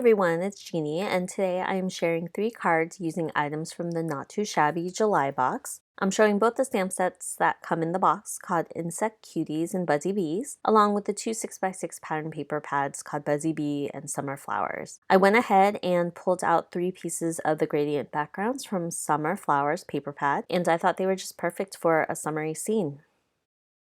everyone, it's Jeannie, and today I am sharing 3 cards using items from the Not Too Shabby July box. I'm showing both the stamp sets that come in the box called Insect Cuties and Buzzy Bees, along with the 2 6x6 pattern paper pads called Buzzy Bee and Summer Flowers. I went ahead and pulled out 3 pieces of the gradient backgrounds from Summer Flowers paper pad, and I thought they were just perfect for a summery scene.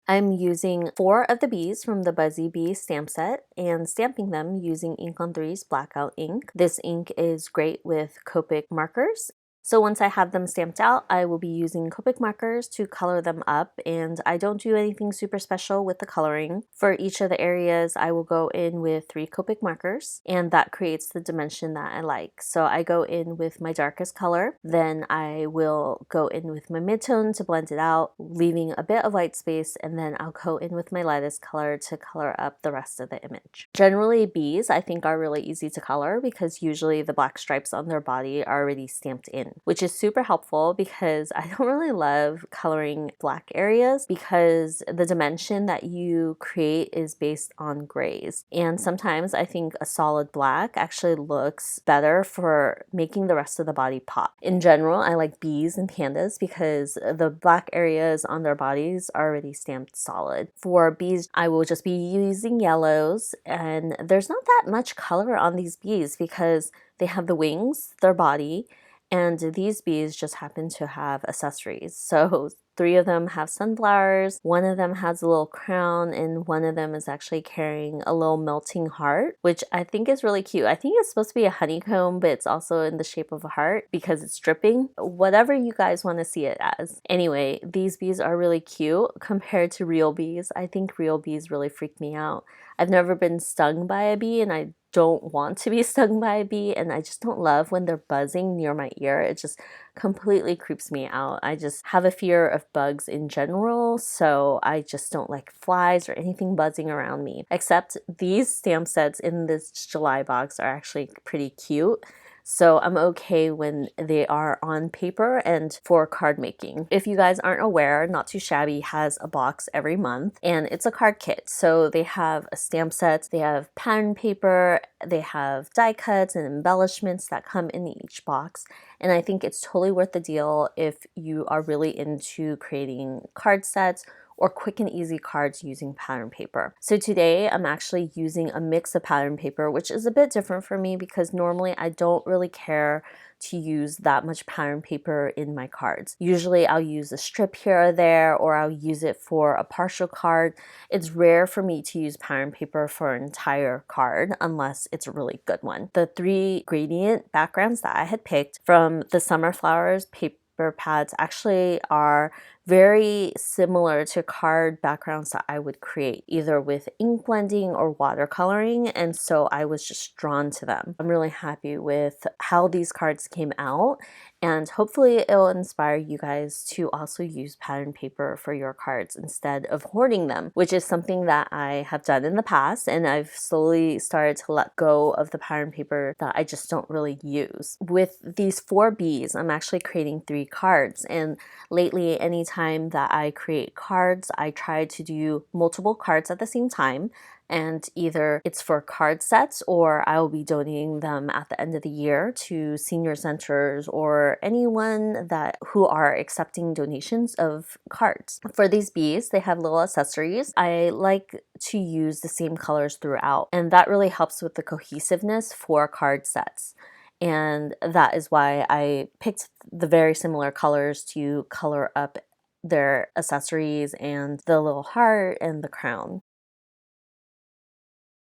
I'm using 4 of the bees from the Buzzy Bee stamp set and stamping them using Ink on 3's Blackout ink. This ink is great with Copic markers. So once I have them stamped out, I will be using Copic markers to color them up, and I don't do anything super special with the coloring. For each of the areas, I will go in with 3 Copic markers, and that creates the dimension that I like. So I go in with my darkest color, then I will go in with my midtone to blend it out, leaving a bit of white space, and then I'll go in with my lightest color to color up the rest of the image. Generally, bees I think are really easy to color because usually the black stripes on their body are already stamped in, which is super helpful because I don't really love coloring black areas because the dimension that you create is based on grays. And sometimes I think a solid black actually looks better for making the rest of the body pop. In general, I like bees and pandas because the black areas on their bodies are already stamped solid. For bees, I will just be using yellows, and there's not that much color on these bees because they have the wings, their body, and these bees just happen to have accessories. So 3 of them have sunflowers, 1 of them has a little crown, and 1 of them is actually carrying a little melting heart, which I think is really cute. I think it's supposed to be a honeycomb, but it's also in the shape of a heart because it's dripping. Whatever you guys want to see it as. Anyway, these bees are really cute compared to real bees. I think real bees really freak me out. I've never been stung by a bee, and I don't want to be stung by a bee, and I just don't love when they're buzzing near my ear. It just completely creeps me out. I just have a fear of bugs in general, so I just don't like flies or anything buzzing around me. Except these stamp sets in this July box are actually pretty cute. So I'm okay when they are on paper and for card making. If you guys aren't aware, Not Too Shabby has a box every month, and it's a card kit. So they have a stamp set, they have pattern paper, they have die cuts and embellishments that come in each box. And I think it's totally worth the deal if you are really into creating card sets or quick and easy cards using pattern paper. So today I'm actually using a mix of pattern paper, which is a bit different for me because normally I don't really care to use that much pattern paper in my cards. Usually I'll use a strip here or there, or I'll use it for a partial card. It's rare for me to use pattern paper for an entire card unless it's a really good one. The 3 gradient backgrounds that I had picked from the Summer Flowers paper pads actually are very similar to card backgrounds that I would create either with ink blending or watercoloring, and so I was just drawn to them. I'm really happy with how these cards came out, and hopefully it'll inspire you guys to also use pattern paper for your cards instead of hoarding them, which is something that I have done in the past, and I've slowly started to let go of the pattern paper that I just don't really use. With these 4 bees, I'm actually creating 3 cards, and lately anytime that I create cards, I try to do multiple cards at the same time, and either it's for card sets or I will be donating them at the end of the year to senior centers or anyone who are accepting donations of cards. For these bees, they have little accessories. I like to use the same colors throughout, and that really helps with the cohesiveness for card sets. And that is why I picked the very similar colors to color up their accessories and the little heart and the crown.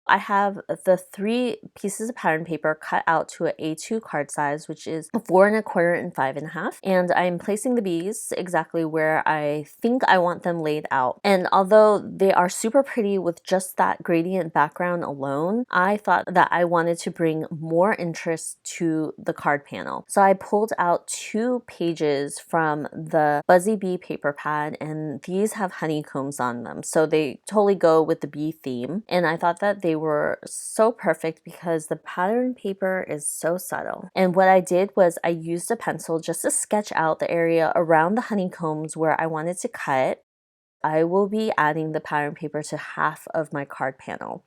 I have the 3 pieces of pattern paper cut out to an A2 card size, which is 4 1/4 and 5 1/2. And I'm placing the bees exactly where I think I want them laid out. And although they are super pretty with just that gradient background alone, I thought that I wanted to bring more interest to the card panel. So I pulled out 2 pages from the Buzzy Bee paper pad, and these have honeycombs on them. So they totally go with the bee theme. And I thought that they were so perfect because the pattern paper is so subtle. And what I did was I used a pencil just to sketch out the area around the honeycombs where I wanted to cut. I will be adding the pattern paper to half of my card panel.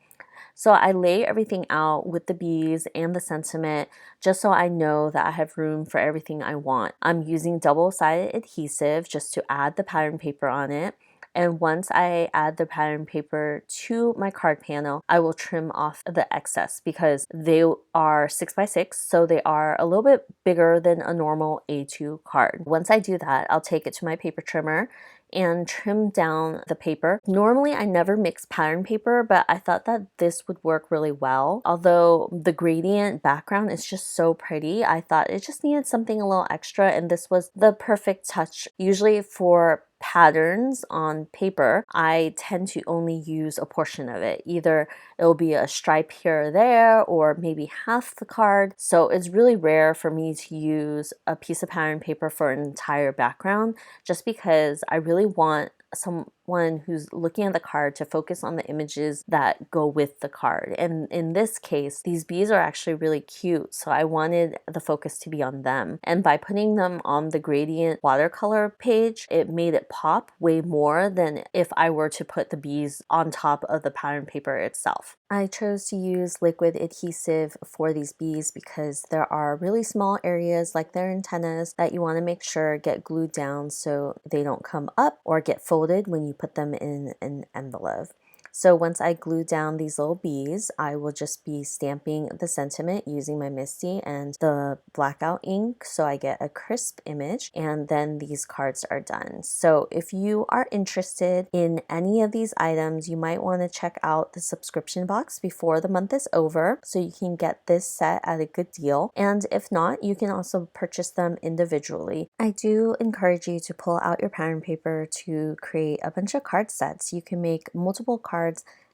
So I lay everything out with the bees and the sentiment just so I know that I have room for everything I want. I'm using double-sided adhesive just to add the pattern paper on it. And once I add the pattern paper to my card panel, I will trim off the excess because they are 6x6, so they are a little bit bigger than a normal A2 card. Once I do that, I'll take it to my paper trimmer and trim down the paper. Normally I never mix pattern paper, but I thought that this would work really well. Although the gradient background is just so pretty, I thought it just needed something a little extra, and this was the perfect touch. Usually for patterns on paper, I tend to only use a portion of it. Either it will be a stripe here or there, or maybe half the card. So it's really rare for me to use a piece of pattern paper for an entire background, just because I really want someone who's looking at the card to focus on the images that go with the card. And in this case, these bees are actually really cute, so I wanted the focus to be on them. And by putting them on the gradient watercolor page, it made it pop way more than if I were to put the bees on top of the pattern paper itself. I chose to use liquid adhesive for these bees because there are really small areas like their antennas that you want to make sure get glued down so they don't come up or get folded when you put them in an envelope. So once I glue down these little bees, I will just be stamping the sentiment using my Misty and the Blackout ink so I get a crisp image, and then these cards are done. So if you are interested in any of these items, you might want to check out the subscription box before the month is over so you can get this set at a good deal. And if not, you can also purchase them individually. I do encourage you to pull out your pattern paper to create a bunch of card sets. You can make multiple cards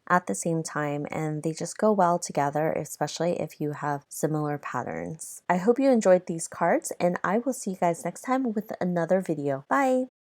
at the same time, and they just go well together, especially if you have similar patterns. I hope you enjoyed these cards, and I will see you guys next time with another video. Bye!